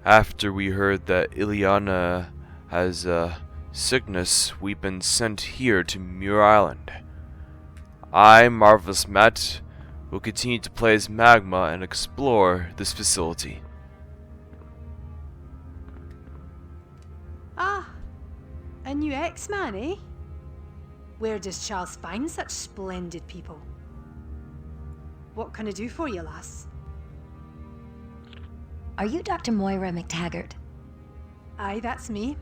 After we heard that Illyana has a sickness, we've been sent here to Muir Island. I, Marvelous Matt, will continue to play as Magma and explore this facility. Ah, a new X-Man, eh? Where does Charles find such splendid people? What can I do for you, lass? Are you Dr. Moira McTaggart? Aye, that's me.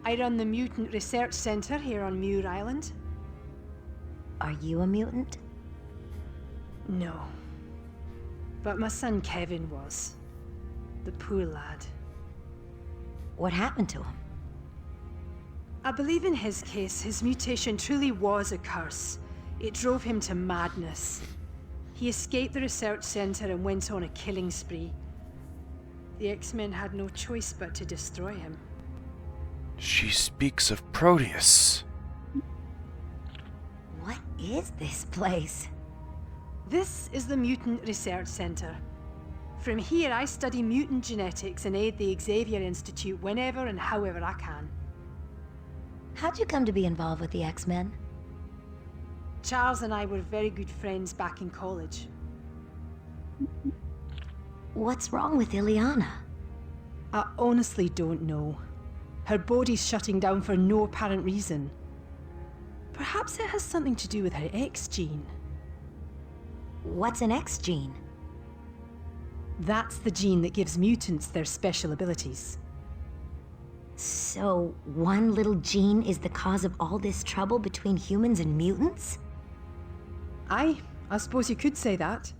I run the Mutant Research Centre here on Muir Island. Are you a mutant? No. But my son Kevin was. The poor lad. What happened to him? I believe in his case, his mutation truly was a curse. It drove him to madness. He escaped the research centre and went on a killing spree. The X-Men had no choice but to destroy him. She speaks of Proteus. What is this place? This is the Mutant Research Centre. From here, I study mutant genetics and aid the Xavier Institute whenever and however I can. How'd you come to be involved with the X-Men? Charles and I were very good friends back in college. What's wrong with Illyana? I honestly don't know. Her body's shutting down for no apparent reason. Perhaps it has something to do with her X gene. What's an X gene? That's the gene that gives mutants their special abilities. So, one little gene is the cause of all this trouble between humans and mutants? Aye, I suppose you could say that.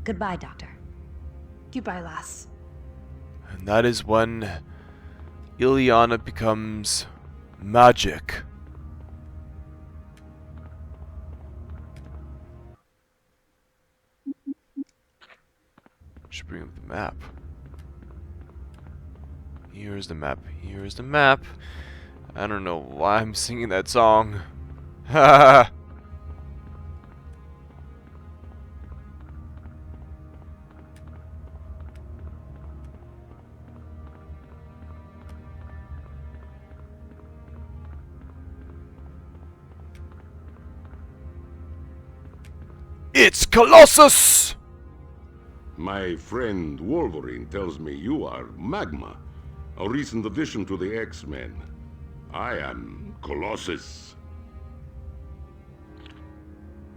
Goodbye, Doctor. Goodbye, lass. And that is when Illyana becomes magic. Should bring up the map. Here's the map. Here's the map. I don't know why I'm singing that song. Ha! It's Colossus! My friend Wolverine tells me you are Magma, a recent addition to the X-Men. I am Colossus.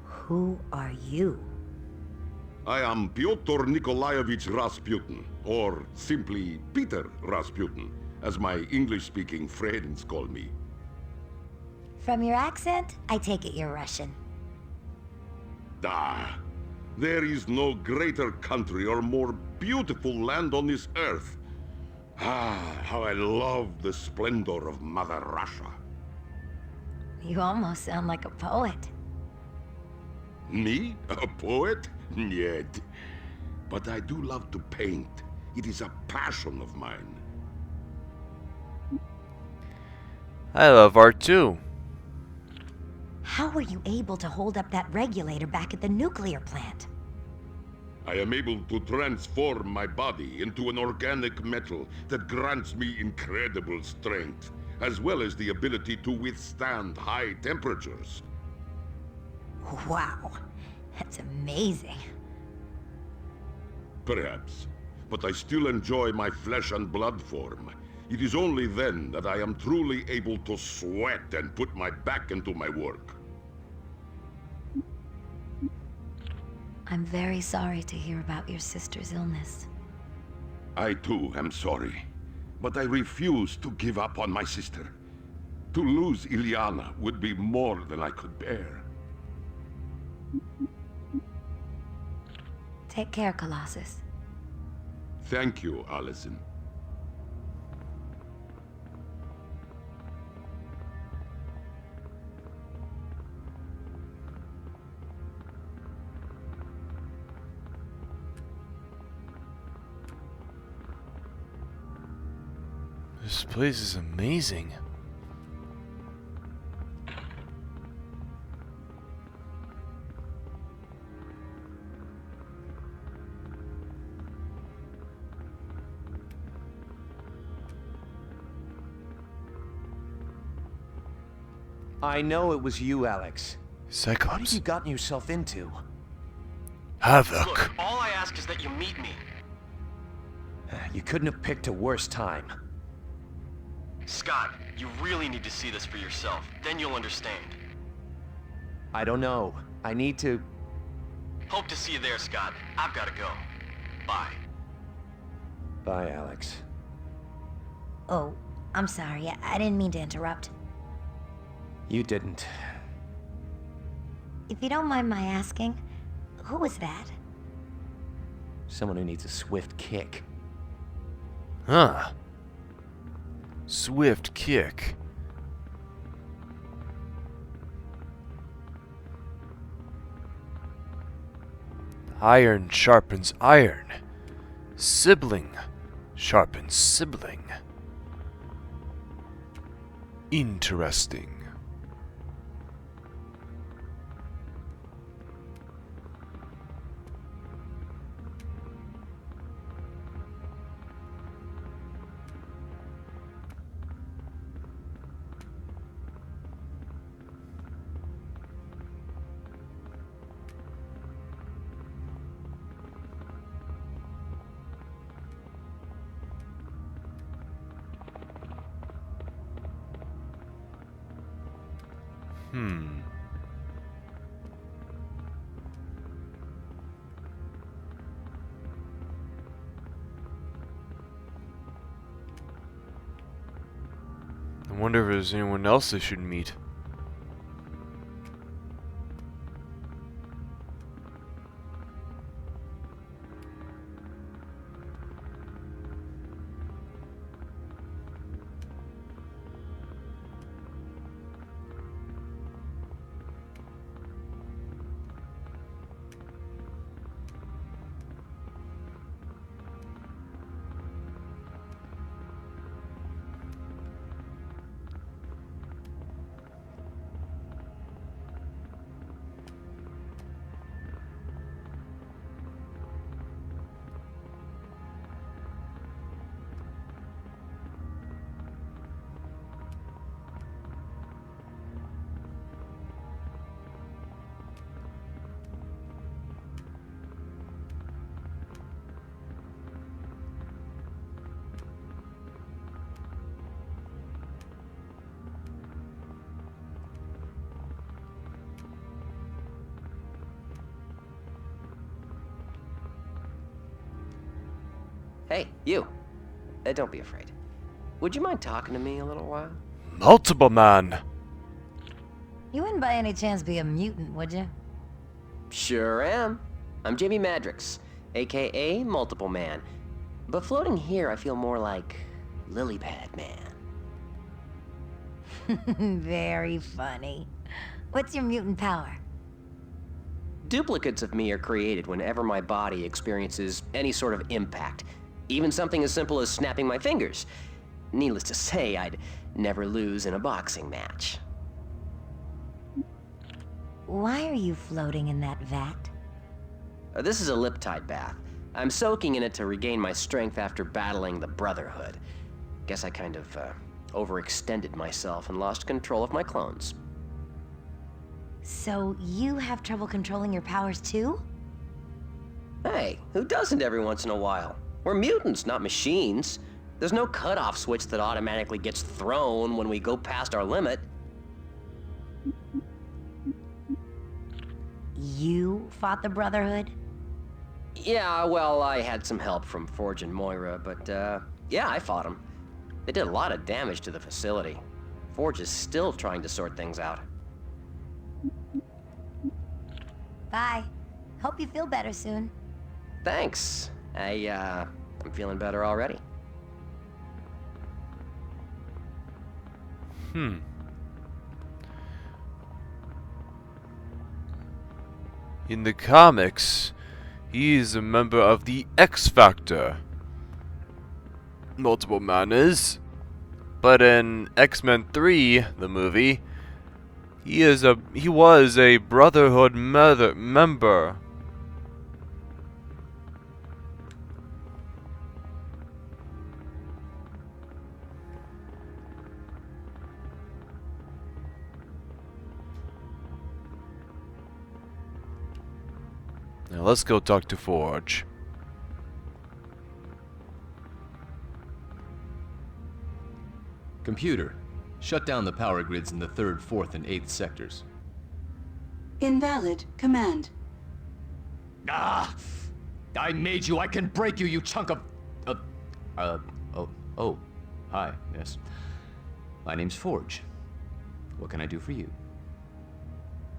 Who are you? I am Pyotr Nikolaevich Rasputin, or simply Peter Rasputin, as my English-speaking friends call me. From your accent, I take it you're Russian. Ah, there is no greater country or more beautiful land on this earth. Ah, how I love the splendor of Mother Russia. You almost sound like a poet. Me? A poet? Yet. But I do love to paint. It is a passion of mine. I love art too. How were you able to hold up that regulator back at the nuclear plant? I am able to transform my body into an organic metal that grants me incredible strength, as well as the ability to withstand high temperatures. Wow, that's amazing. Perhaps, but I still enjoy my flesh and blood form. It is only then that I am truly able to sweat and put my back into my work. I'm very sorry to hear about your sister's illness. I too am sorry, but I refuse to give up on my sister. To lose Illyana would be more than I could bear. Take care, Colossus. Thank you, Allison. This place is amazing. I know it was you, Alex. What have Cyclops. you gotten yourself into? Havoc. Look, all I ask is that you meet me. You couldn't have picked a worse time. Scott, you really need to see this for yourself. Then you'll understand. I don't know. I need to... Hope to see you there, Scott. I've got to go. Bye. Bye, Alex. Oh, I'm sorry. I didn't mean to interrupt. You didn't. If you don't mind my asking, who was that? Someone who needs a swift kick. Huh. Swift kick. Iron sharpens iron. Sibling sharpens sibling. Interesting. I wonder if there's anyone else they should meet. Hey, you. Don't be afraid. Would you mind talking to me a little while? Multiple man. You wouldn't by any chance be a mutant, would you? Sure am. I'm Jamie Madrix, aka Multiple Man. But floating here, I feel more like Lily Pad Man. Very funny. What's your mutant power? Duplicates of me are created whenever my body experiences any sort of impact. Even something as simple as snapping my fingers. Needless to say, I'd never lose in a boxing match. Why are you floating in that vat? This is a lip-tide bath. I'm soaking in it to regain my strength after battling the Brotherhood. Guess I kind of overextended myself and lost control of my clones. So you have trouble controlling your powers too? Hey, who doesn't every once in a while? We're mutants, not machines. There's no cutoff switch that automatically gets thrown when we go past our limit. You fought the Brotherhood? Yeah, well, I had some help from Forge and Moira, but yeah, I fought them. They did a lot of damage to the facility. Forge is still trying to sort things out. Bye. Hope you feel better soon. Thanks. I'm feeling better already. In the comics, he is a member of the X Factor. Multiple Man is. But in X-Men 3, the movie, he was a Brotherhood member. Now let's go talk to Forge. Computer, shut down the power grids in the 3rd, 4th, and 8th sectors. Invalid command. Ah! I made you! I can break you, you chunk of... Oh. Hi, yes. My name's Forge. What can I do for you?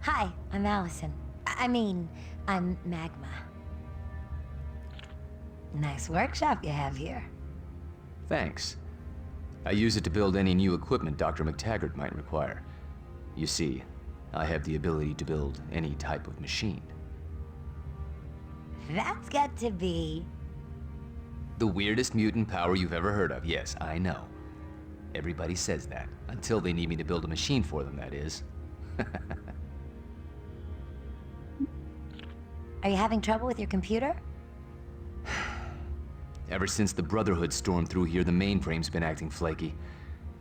Hi, I'm Allison. I'm Magma. Nice workshop you have here. Thanks. I use it to build any new equipment Dr. McTaggart might require. You see, I have the ability to build any type of machine. That's got to be... The weirdest mutant power you've ever heard of, yes, I know. Everybody says that, until they need me to build a machine for them, that is. Are you having trouble with your computer? Ever since the Brotherhood stormed through here, the mainframe's been acting flaky.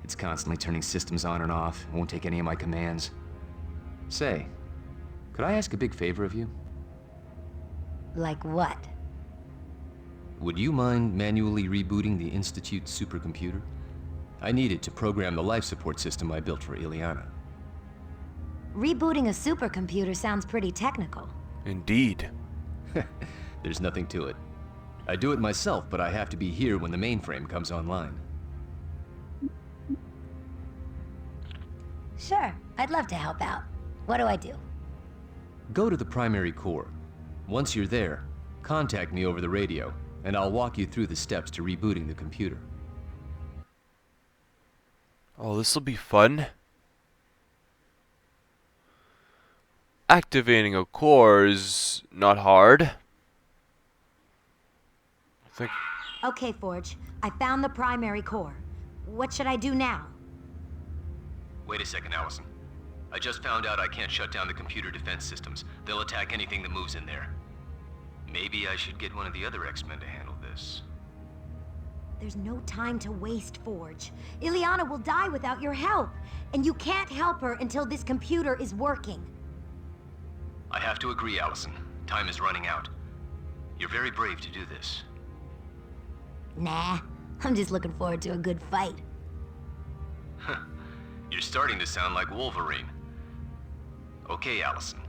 It's constantly turning systems on and off, won't take any of my commands. Say, could I ask a big favor of you? Like what? Would you mind manually rebooting the Institute's supercomputer? I need it to program the life support system I built for Illyana. Rebooting a supercomputer sounds pretty technical. Indeed. There's nothing to it. I do it myself, but I have to be here when the mainframe comes online. Sure, I'd love to help out. What do I do? Go to the primary core. Once you're there, contact me over the radio, and I'll walk you through the steps to rebooting the computer. Oh, this'll be fun. Activating a core is not hard. I think. Okay, Forge. I found the primary core. What should I do now? Wait a second, Allison. I just found out I can't shut down the computer defense systems. They'll attack anything that moves in there. Maybe I should get one of the other X-Men to handle this. There's no time to waste, Forge. Illyana will die without your help, and you can't help her until this computer is working. I have to agree, Allison. Time is running out. You're very brave to do this. Nah, I'm just looking forward to a good fight. You're starting to sound like Wolverine. Okay, Allison.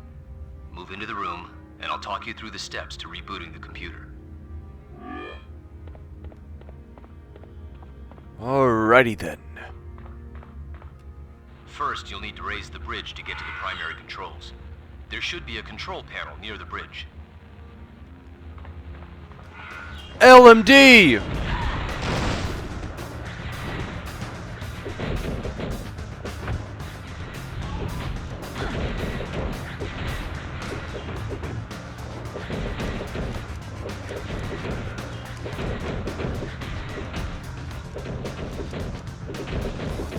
Move into the room, and I'll talk you through the steps to rebooting the computer. Alrighty then. First, you'll need to raise the bridge to get to the primary controls. There should be a control panel near the bridge. LMD!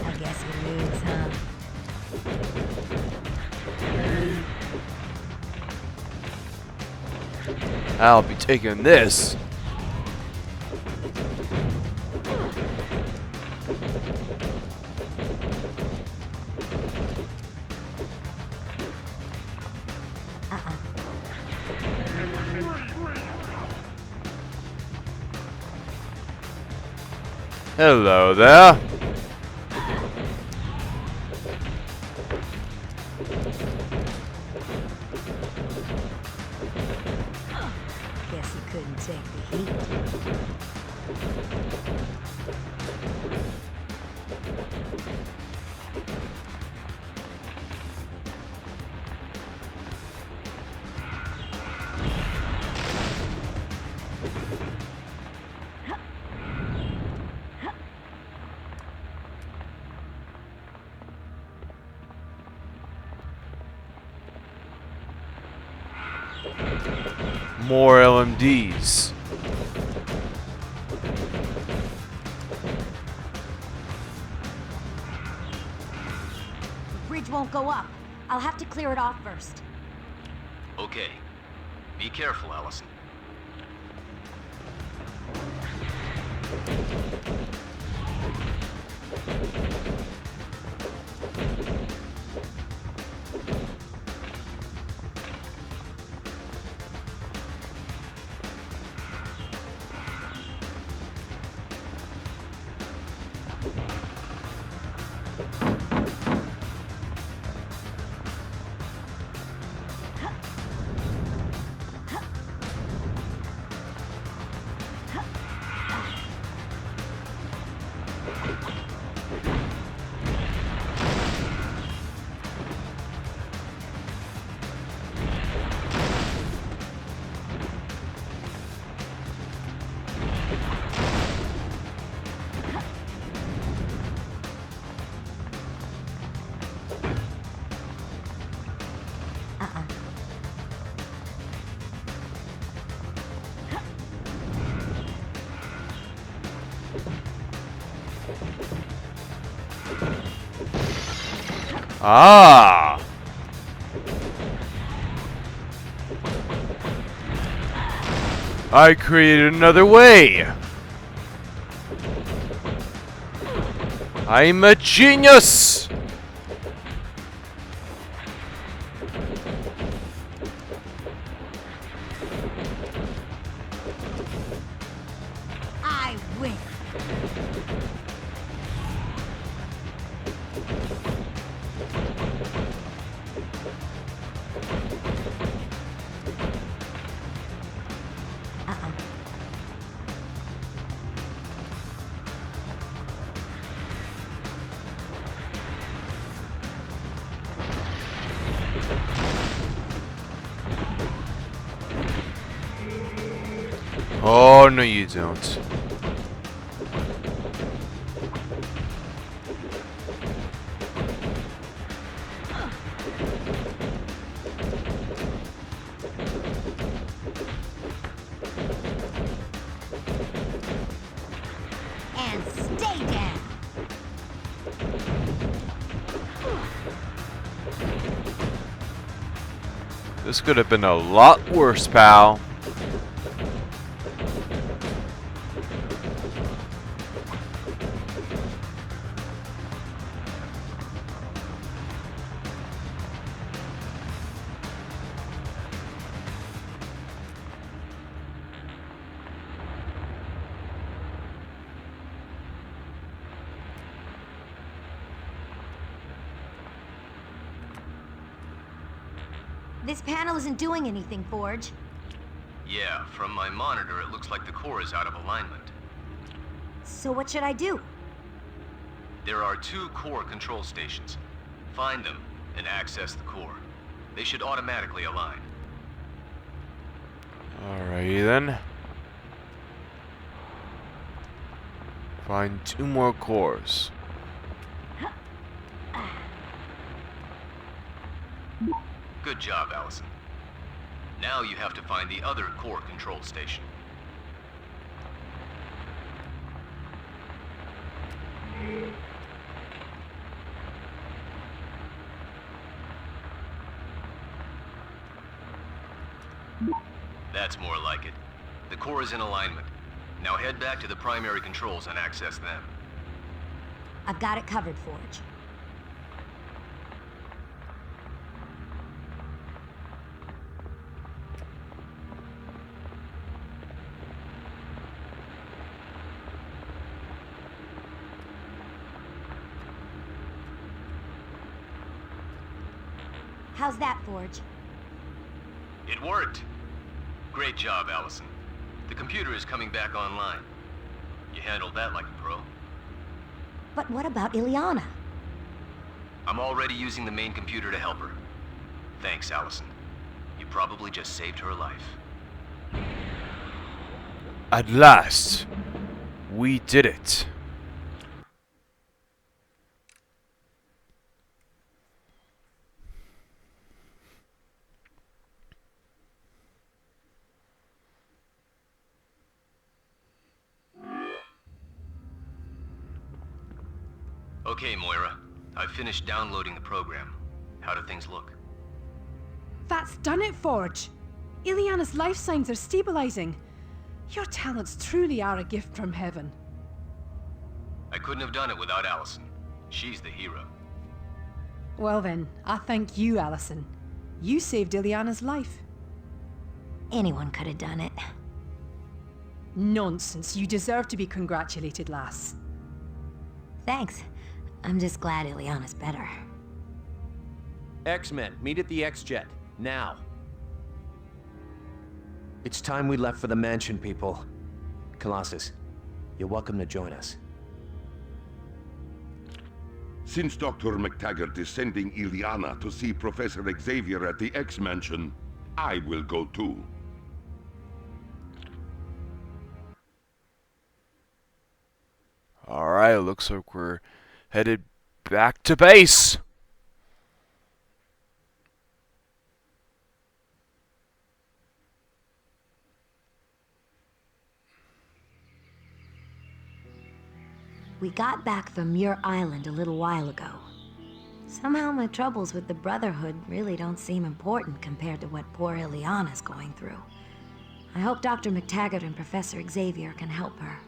I guess we lose, huh? I'll be taking this. Hello there. Guess you couldn't take the heat. More LMDs. The bridge won't go up. I'll have to clear it off first. Okay. Be careful, Allison. Ah! I created another way! I'm a genius! I win. Uh-oh. Oh, no you don't. And stay down. This could have been a lot worse, pal. This panel isn't doing anything, Forge. Yeah, from my monitor, it looks like the core is out of alignment. So what should I do? There are 2 core control stations. Find them and access the core. They should automatically align. Alrighty then. Find 2 more cores. Good job, Allison. Now you have to find the other core control station. That's more like it. The core is in alignment. Now head back to the primary controls and access them. I've got it covered, Forge. How's that, Forge? It worked! Great job, Allison. The computer is coming back online. You handled that like a pro. But what about Illyana? I'm already using the main computer to help her. Thanks, Allison. You probably just saved her life. At last, we did it. Okay, Moira. I've finished downloading the program. How do things look? That's done it, Forge. Illyana's life signs are stabilizing. Your talents truly are a gift from heaven. I couldn't have done it without Allison. She's the hero. Well then, I thank you, Allison. You saved Illyana's life. Anyone could have done it. Nonsense. You deserve to be congratulated, lass. Thanks. I'm just glad Illyana's better. X-Men, meet at the X-Jet. Now. It's time we left for the mansion, people. Colossus, you're welcome to join us. Since Dr. McTaggart is sending Illyana to see Professor Xavier at the X-Mansion, I will go too. Alright, looks like we're headed back to base. We got back from Muir Island a little while ago. Somehow my troubles with the Brotherhood really don't seem important compared to what poor Illyana's going through. I hope Dr. McTaggart and Professor Xavier can help her.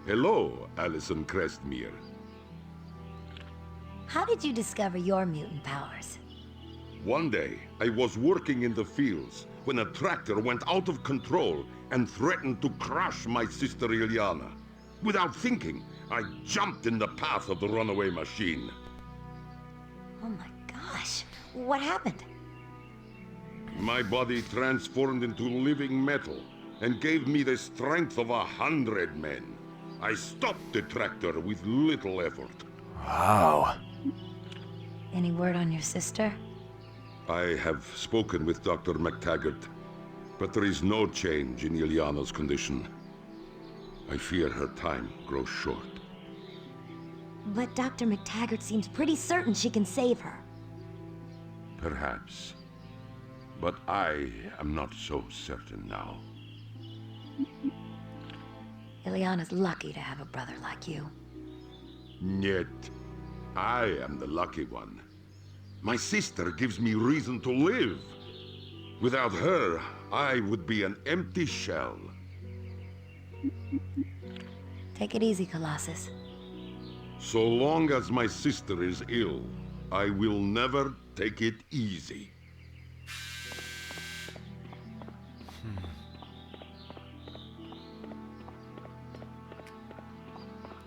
Hello, Alison Crestmere. How did you discover your mutant powers? One day, I was working in the fields when a tractor went out of control and threatened to crush my sister Illyana. Without thinking, I jumped in the path of the runaway machine. Oh my gosh, what happened? My body transformed into living metal and gave me the strength of 100 men. I stopped the tractor with little effort. Wow. Any word on your sister? I have spoken with Dr. McTaggart, but there is no change in Illyana's condition. I fear her time grows short. But Dr. McTaggart seems pretty certain she can save her. Perhaps. But I am not so certain now. Illyana's lucky to have a brother like you. Yet, I am the lucky one. My sister gives me reason to live. Without her, I would be an empty shell. Take it easy, Colossus. So long as my sister is ill, I will never take it easy.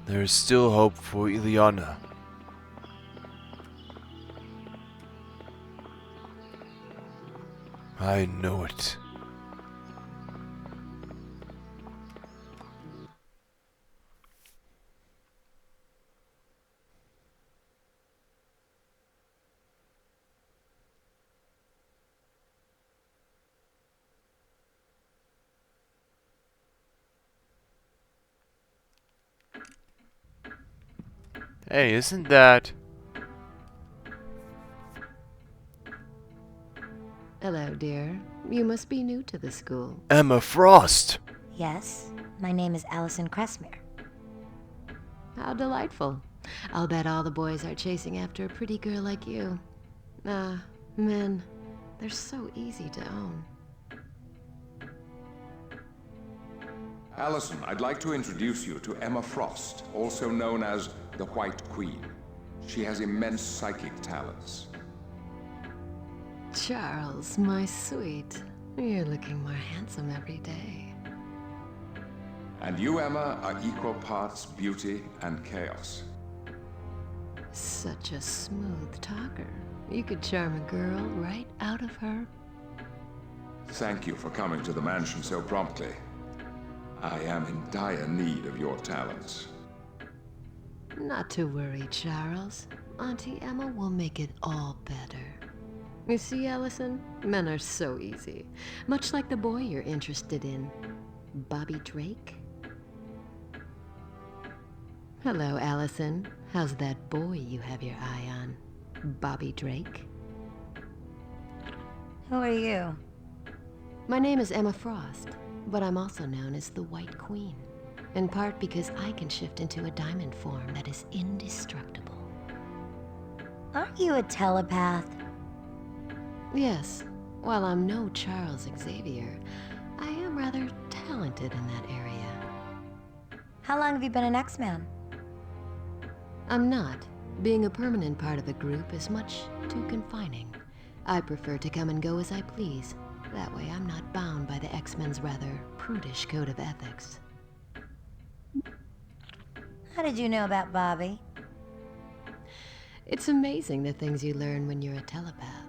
There is still hope for Illyana. I know it. Hey, isn't that... Hello, dear. You must be new to the school. Emma Frost? Yes, my name is Alison Crestmere. How delightful. I'll bet all the boys are chasing after a pretty girl like you. Ah, men. They're so easy to own. Allison, I'd like to introduce you to Emma Frost, also known as the White Queen. She has immense psychic talents. Charles, my sweet. You're looking more handsome every day. And you, Emma, are equal parts beauty and chaos. Such a smooth talker. You could charm a girl right out of her. Thank you for coming to the mansion so promptly. I am in dire need of your talents. Not to worry, Charles. Auntie Emma will make it all better. You see, Allison, men are so easy. Much like the boy you're interested in, Bobby Drake. Hello, Allison. How's that boy you have your eye on? Bobby Drake? Who are you? My name is Emma Frost, but I'm also known as the White Queen. In part because I can shift into a diamond form that is indestructible. Aren't you a telepath? Yes, while I'm no Charles Xavier, I am rather talented in that area. How long have you been an X-Man? I'm not. Being a permanent part of a group is much too confining. I prefer to come and go as I please. That way I'm not bound by the X-Men's rather prudish code of ethics. How did you know about Bobby? It's amazing the things you learn when you're a telepath.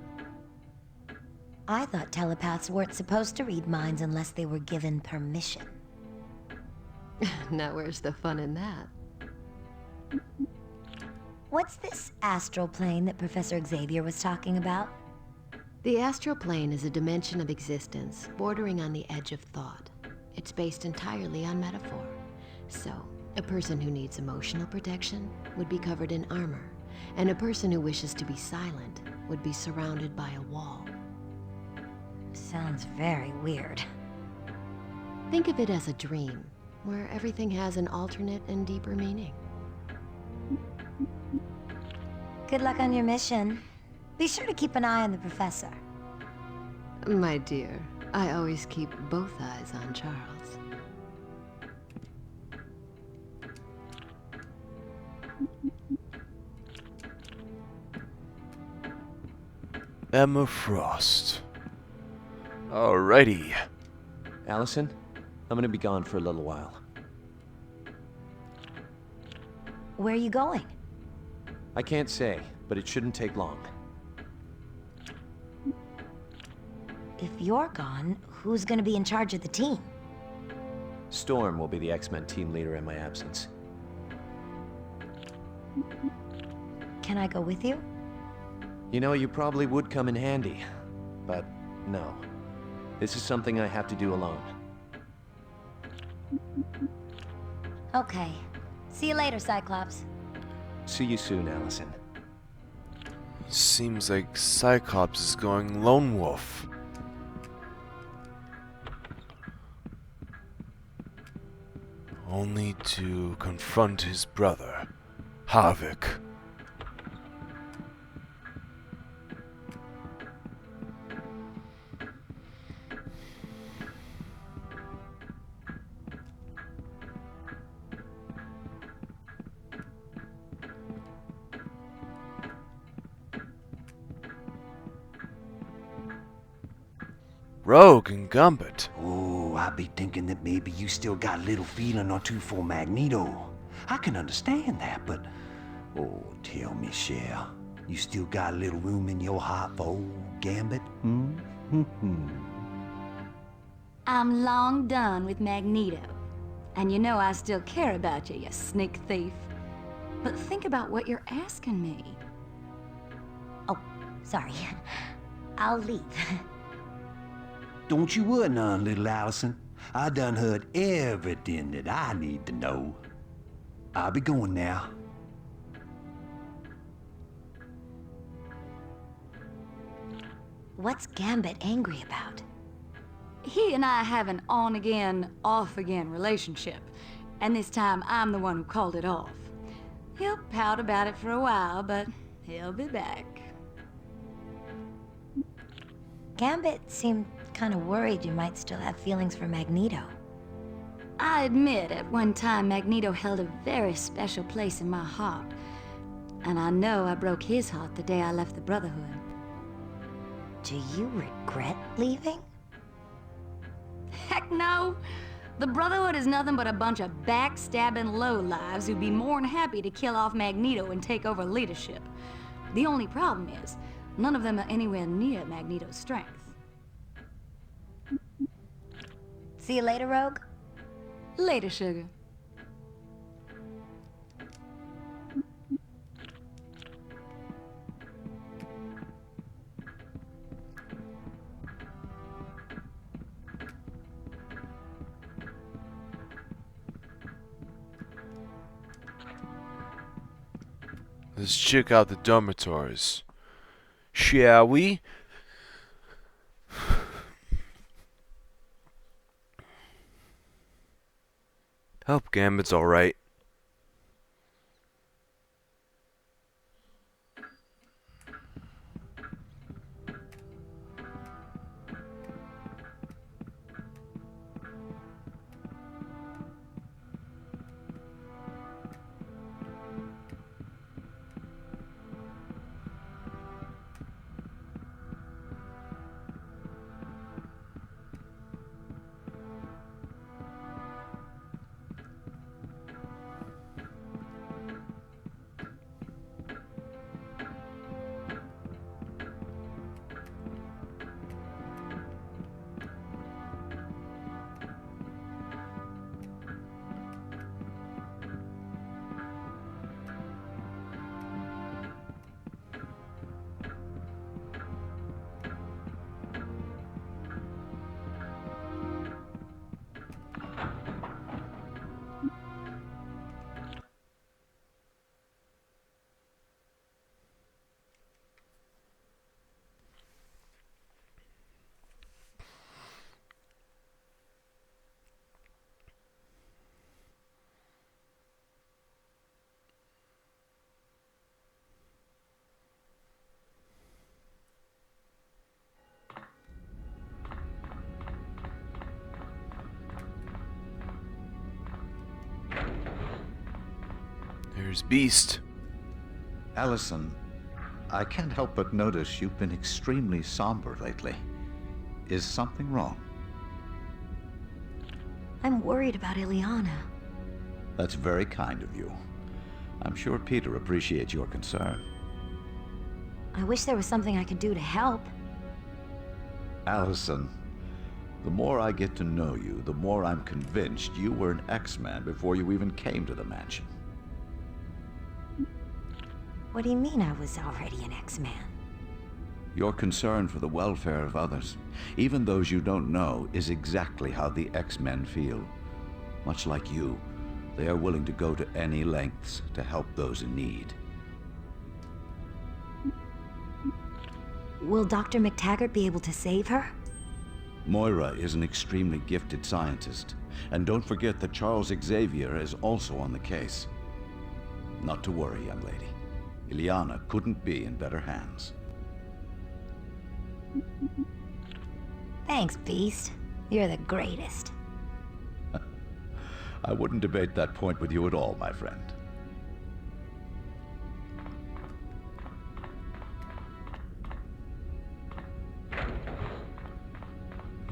I thought telepaths weren't supposed to read minds unless they were given permission. Now where's the fun in that? What's this astral plane that Professor Xavier was talking about? The Astral Plane is a dimension of existence bordering on the edge of thought. It's based entirely on metaphor. So, a person who needs emotional protection would be covered in armor, and a person who wishes to be silent would be surrounded by a wall. Sounds very weird. Think of it as a dream, where everything has an alternate and deeper meaning. Good luck on your mission. Be sure to keep an eye on the professor. My dear, I always keep both eyes on Charles. Emma Frost. Alrighty. Allison, I'm gonna be gone for a little while. Where are you going? I can't say, but it shouldn't take long. If you're gone, who's gonna be in charge of the team? Storm will be the X-Men team leader in my absence. Can I go with you? You know, you probably would come in handy, but no. This is something I have to do alone. Okay. See you later, Cyclops. See you soon, Allison. Seems like Cyclops is going lone wolf. Only to confront his brother, Havoc. Rogue and Gambit. Oh, I be thinking that maybe you still got a little feeling or two for Magneto. I can understand that, but... Oh, tell me, Cher, you still got a little room in your heart for old Gambit, hmm? I'm long done with Magneto. And you know I still care about you, you sneak thief. But think about what you're asking me. Oh, sorry. I'll leave. Don't you worry none, little Allison. I done heard everything that I need to know. I'll be going now. What's Gambit angry about? He and I have an on-again, off-again relationship. And this time I'm the one who called it off. He'll pout about it for a while, but he'll be back. Gambit seemed kind of worried you might still have feelings for Magneto. I admit, at one time Magneto held a very special place in my heart. And I know I broke his heart the day I left the Brotherhood. Do you regret leaving? Heck no! The Brotherhood is nothing but a bunch of backstabbing lowlives who'd be more than happy to kill off Magneto and take over leadership. The only problem is, none of them are anywhere near Magneto's strength. See you later, Rogue? Later, sugar. Let's check out the dormitories. Shall we? Hope Gambit's alright. There's Beast. Allison, I can't help but notice you've been extremely somber lately. Is something wrong? I'm worried about Illyana. That's very kind of you. I'm sure Peter appreciates your concern. I wish there was something I could do to help. Allison, the more I get to know you, the more I'm convinced you were an X-Man before you even came to the mansion. What do you mean I was already an X-Man? Your concern for the welfare of others, even those you don't know, is exactly how the X-Men feel. Much like you, they are willing to go to any lengths to help those in need. Will Dr. McTaggart be able to save her? Moira is an extremely gifted scientist, and don't forget that Charles Xavier is also on the case. Not to worry, young lady. Illyana couldn't be in better hands. Thanks, Beast. You're the greatest. I wouldn't debate that point with you at all, my friend.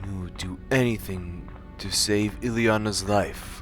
You would do anything to save Illyana's life.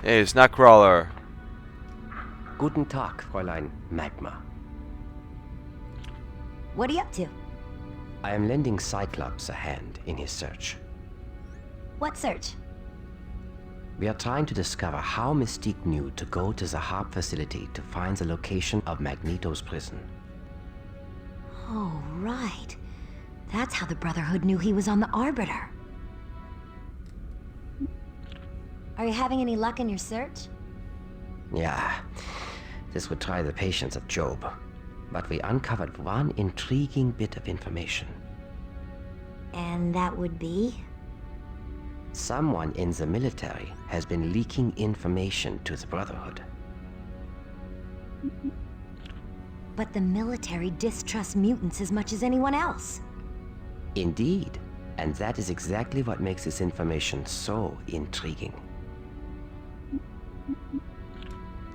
Hey, it's not Crawler. Guten Tag, Fräulein Magma. What are you up to? I am lending Cyclops a hand in his search. What search? We are trying to discover how Mystique knew to go to the HARP facility to find the location of Magneto's prison. Oh, right. That's how the Brotherhood knew he was on the Arbiter. Are you having any luck in your search? Yeah, this would try the patience of Job. But we uncovered one intriguing bit of information. And that would be? Someone in the military has been leaking information to the Brotherhood. But the military distrusts mutants as much as anyone else. Indeed, and that is exactly what makes this information so intriguing.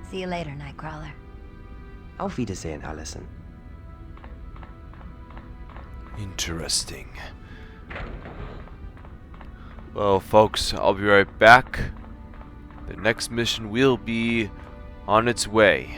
See you later, Nightcrawler. Auf Wiedersehen, Allison. Interesting. Well, folks, I'll be right back. The next mission will be on its way.